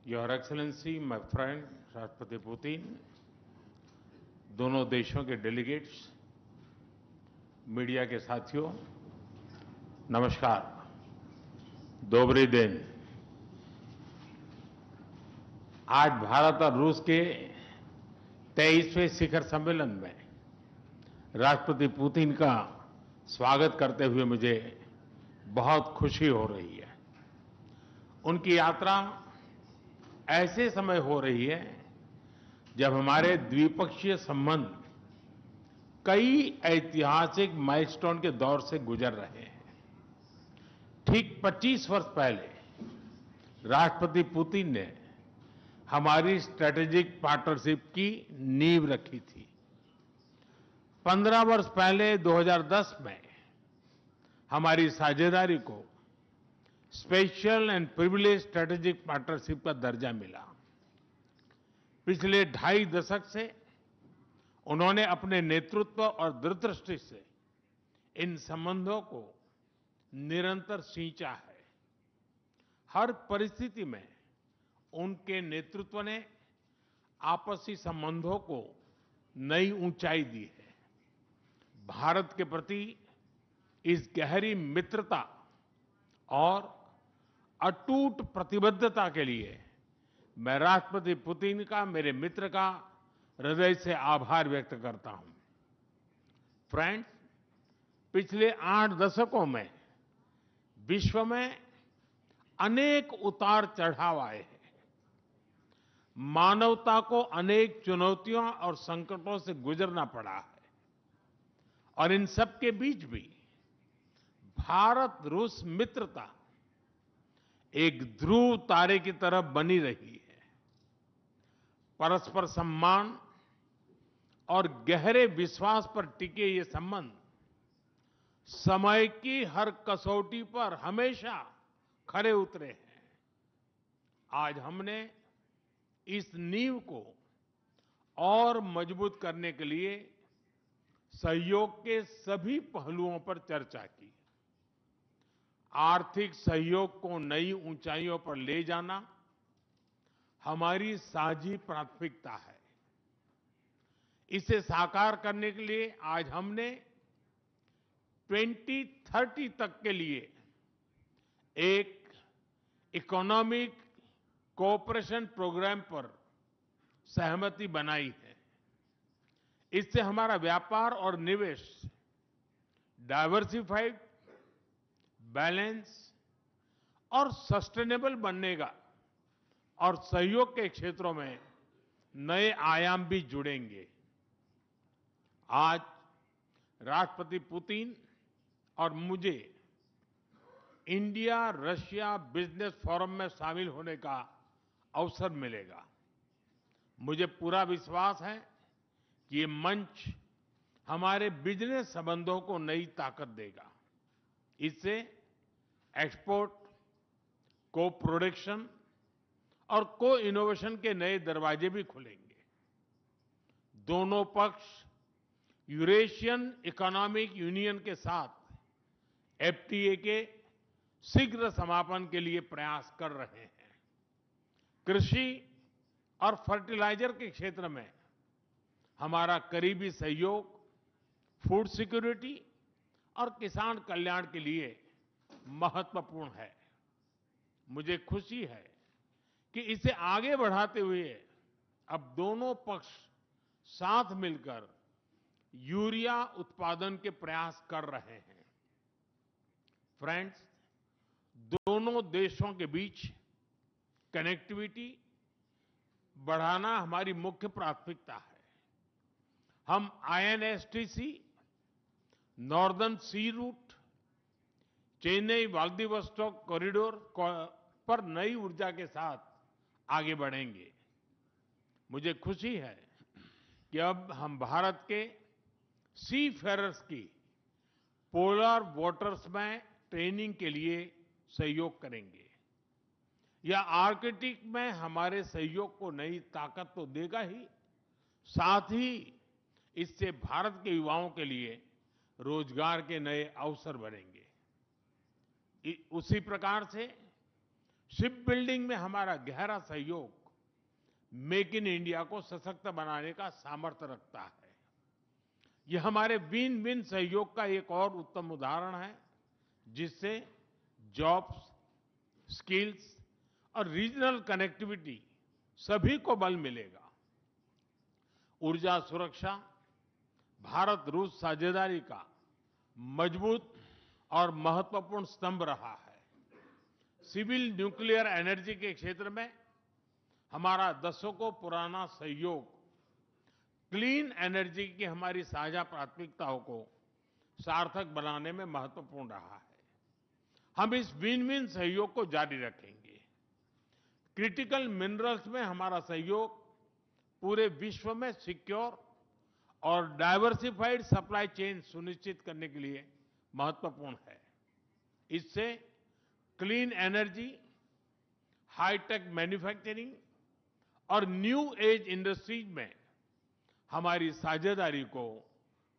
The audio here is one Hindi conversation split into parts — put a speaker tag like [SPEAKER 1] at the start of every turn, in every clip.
[SPEAKER 1] योर एक्सेलेंसी, माय फ्रेंड राष्ट्रपति पुतिन, दोनों देशों के डेलीगेट्स, मीडिया के साथियों, नमस्कार। दोबरी दिन। आज भारत और रूस के 23वें शिखर सम्मेलन में राष्ट्रपति पुतिन का स्वागत करते हुए मुझे बहुत खुशी हो रही है। उनकी यात्रा ऐसे समय हो रही है जब हमारे द्विपक्षीय संबंध कई ऐतिहासिक माइलस्टोन के दौर से गुजर रहे हैं। ठीक 25 वर्ष पहले राष्ट्रपति पुतिन ने हमारी स्ट्रैटेजिक पार्टनरशिप की नींव रखी थी। 15 वर्ष पहले 2010 में हमारी साझेदारी को special and privilege strategic partnership का दर्जा मिला। पिछले 2.5 दशक से उन्होंने अपने नेतृत्व और दूरदृष्टि से इन संबंधों को निरंतर सींचा है। हर परिस्थिति में उनके नेतृत्व ने आपसी संबंधों को नई ऊंचाई दी है। भारत के प्रति इस गहरी मित्रता और अटूट प्रतिबद्धता के लिए मैं राष्ट्रपति पुतिन का, मेरे मित्र का हृदय से आभार व्यक्त करता हूं। फ्रेंड्स, पिछले 8 दशकों में विश्व में अनेक उतार चढ़ाव आए हैं। मानवता को अनेक चुनौतियों और संकटों से गुजरना पड़ा है और इन सब के बीच भी भारत रूस मित्रता एक ध्रुव तारे की तरह बनी रही है। परस्पर सम्मान और गहरे विश्वास पर टिके ये संबंध समय की हर कसौटी पर हमेशा खरे उतरे हैं। आज हमने इस नींव को और मजबूत करने के लिए सहयोग के सभी पहलुओं पर चर्चा की। आर्थिक सहयोग को नई ऊंचाइयों पर ले जाना हमारी साझी प्राथमिकता है। इसे साकार करने के लिए आज हमने 2030 तक के लिए एक इकोनॉमिक कोऑपरेशन प्रोग्राम पर सहमति बनाई है। इससे हमारा व्यापार और निवेश डाइवर्सिफाइड, बैलेंस और सस्टेनेबल बनेगा और सहयोग के क्षेत्रों में नए आयाम भी जुड़ेंगे। आज राष्ट्रपति पुतिन और मुझे इंडिया रशिया बिजनेस फोरम में शामिल होने का अवसर मिलेगा। मुझे पूरा विश्वास है कि ये मंच हमारे बिजनेस संबंधों को नई ताकत देगा। इससे एक्सपोर्ट, को प्रोडक्शन और को इनोवेशन के नए दरवाजे भी खुलेंगे। दोनों पक्ष यूरेशियन इकोनॉमिक यूनियन के साथ एफटीए के शीघ्र समापन के लिए प्रयास कर रहे हैं। कृषि और फर्टिलाइजर के क्षेत्र में हमारा करीबी सहयोग फूड सिक्योरिटी और किसान कल्याण के लिए महत्वपूर्ण है। मुझे खुशी है कि इसे आगे बढ़ाते हुए अब दोनों पक्ष साथ मिलकर यूरिया उत्पादन के प्रयास कर रहे हैं। फ्रेंड्स, दोनों देशों के बीच कनेक्टिविटी बढ़ाना हमारी मुख्य प्राथमिकता है। हम आईएनएसटीसी, नॉर्दर्न सी रूट, चेन्नई व्लादिवोस्टोक कॉरिडोर पर नई ऊर्जा के साथ आगे बढ़ेंगे। मुझे खुशी है कि अब हम भारत के सी फेरर्स की पोलर वाटर्स में ट्रेनिंग के लिए सहयोग करेंगे। यह आर्कटिक में हमारे सहयोग को नई ताकत तो देगा ही, साथ ही इससे भारत के युवाओं के लिए रोजगार के नए अवसर बनेंगे। उसी प्रकार से शिप बिल्डिंग में हमारा गहरा सहयोग मेक इन इंडिया को सशक्त बनाने का सामर्थ्य रखता है। ये हमारे विन विन सहयोग का एक और उत्तम उदाहरण है, जिससे जॉब्स, स्किल्स और रीजनल कनेक्टिविटी सभी को बल मिलेगा। ऊर्जा सुरक्षा भारत रूस साझेदारी का मजबूत और महत्वपूर्ण स्तंभ रहा है। सिविल न्यूक्लियर एनर्जी के क्षेत्र में हमारा दशकों पुराना सहयोग क्लीन एनर्जी की हमारी साझा प्राथमिकताओं को सार्थक बनाने में महत्वपूर्ण रहा है। हम इस विन विन सहयोग को जारी रखेंगे। क्रिटिकल मिनरल्स में हमारा सहयोग पूरे विश्व में सिक्योर और डाइवर्सिफाइड सप्लाई चेन सुनिश्चित करने के लिए महत्वपूर्ण है। इससे क्लीन एनर्जी, हाईटेक मैन्युफैक्चरिंग और न्यू एज इंडस्ट्रीज में हमारी साझेदारी को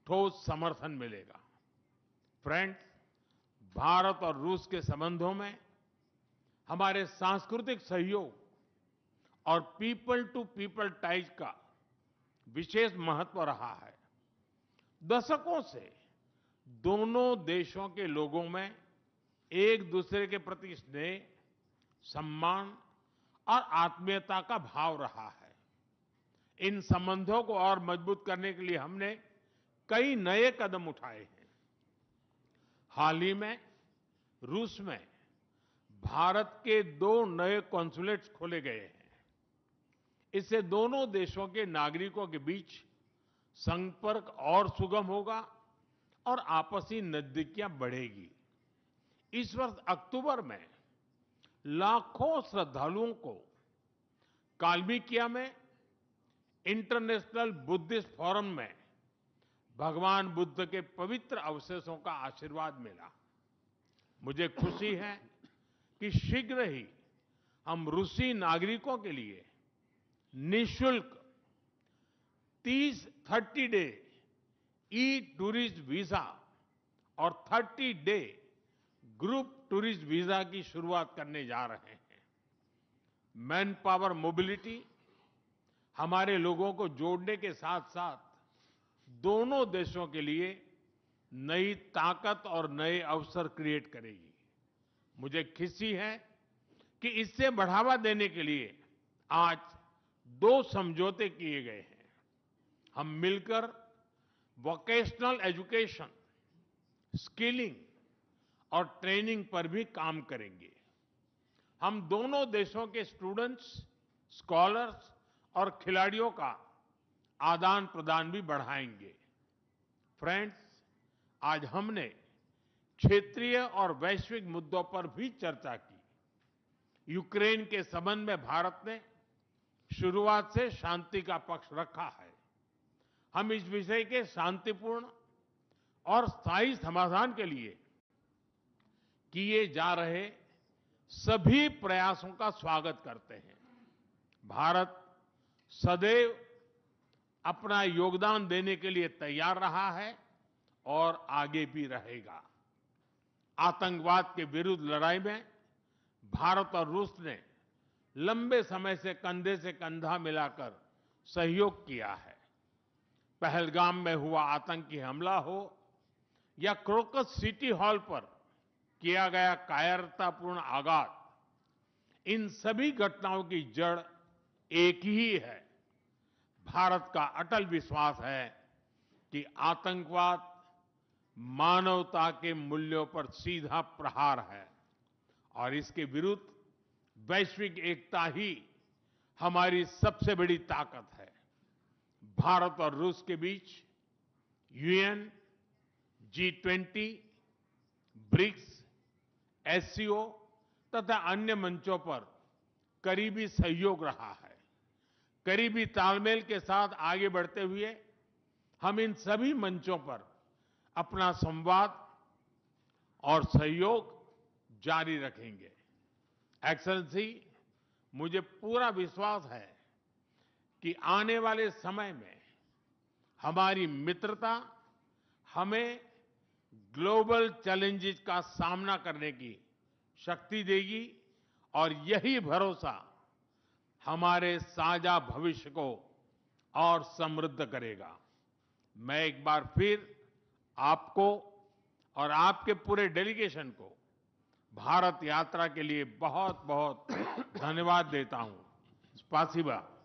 [SPEAKER 1] ठोस समर्थन मिलेगा। फ्रेंड्स, भारत और रूस के संबंधों में हमारे सांस्कृतिक सहयोग और पीपल टू पीपल टाइज का विशेष महत्व रहा है। दशकों से दोनों देशों के लोगों में एक दूसरे के प्रति स्नेह, सम्मान और आत्मीयता का भाव रहा है। इन संबंधों को और मजबूत करने के लिए हमने कई नए कदम उठाए हैं। हाल ही में रूस में भारत के 2 नए कॉन्सुलेट्स खोले गए हैं। इससे दोनों देशों के नागरिकों के बीच संपर्क और सुगम होगा और आपसी नजदीकियां बढ़ेगी। इस वर्ष अक्टूबर में लाखों श्रद्धालुओं को काल्मिकिया में इंटरनेशनल बुद्धिस्ट फोरम में भगवान बुद्ध के पवित्र अवशेषों का आशीर्वाद मिला। मुझे खुशी है कि शीघ्र ही हम रूसी नागरिकों के लिए निःशुल्क 30 डे ई टूरिस्ट वीजा और 30 डे ग्रुप टूरिस्ट वीजा की शुरुआत करने जा रहे हैं। मैन पावर मोबिलिटी हमारे लोगों को जोड़ने के साथ साथ दोनों देशों के लिए नई ताकत और नए अवसर क्रिएट करेगी। मुझे खुशी है कि इससे बढ़ावा देने के लिए आज 2 समझौते किए गए हैं। हम मिलकर वोकेशनल एजुकेशन, स्किलिंग और ट्रेनिंग पर भी काम करेंगे। हम दोनों देशों के स्टूडेंट्स, स्कॉलर्स और खिलाड़ियों का आदान प्रदान भी बढ़ाएंगे। फ्रेंड्स, आज हमने क्षेत्रीय और वैश्विक मुद्दों पर भी चर्चा की। यूक्रेन के संबंध में भारत ने शुरुआत से शांति का पक्ष रखा है। हम इस विषय के शांतिपूर्ण और स्थायी समाधान के लिए किए जा रहे सभी प्रयासों का स्वागत करते हैं। भारत सदैव अपना योगदान देने के लिए तैयार रहा है और आगे भी रहेगा। आतंकवाद के विरुद्ध लड़ाई में भारत और रूस ने लंबे समय से कंधे से कंधा मिलाकर सहयोग किया है। पहलगाम में हुआ आतंकी हमला हो या क्रोकस सिटी हॉल पर किया गया कायरतापूर्ण आघात, इन सभी घटनाओं की जड़ एक ही है। भारत का अटल विश्वास है कि आतंकवाद मानवता के मूल्यों पर सीधा प्रहार है और इसके विरुद्ध वैश्विक एकता ही हमारी सबसे बड़ी ताकत है। भारत और रूस के बीच यूएन, G20, ब्रिक्स, एससीओ तथा अन्य मंचों पर करीबी सहयोग रहा है। करीबी तालमेल के साथ आगे बढ़ते हुए हम इन सभी मंचों पर अपना संवाद और सहयोग जारी रखेंगे। एक्सेलेंसी, मुझे पूरा विश्वास है कि आने वाले समय में हमारी मित्रता हमें ग्लोबल चैलेंजेस का सामना करने की शक्ति देगी और यही भरोसा हमारे साझा भविष्य को और समृद्ध करेगा। मैं एक बार फिर आपको और आपके पूरे डेलीगेशन को भारत यात्रा के लिए बहुत बहुत धन्यवाद देता हूं। स्पासिबा।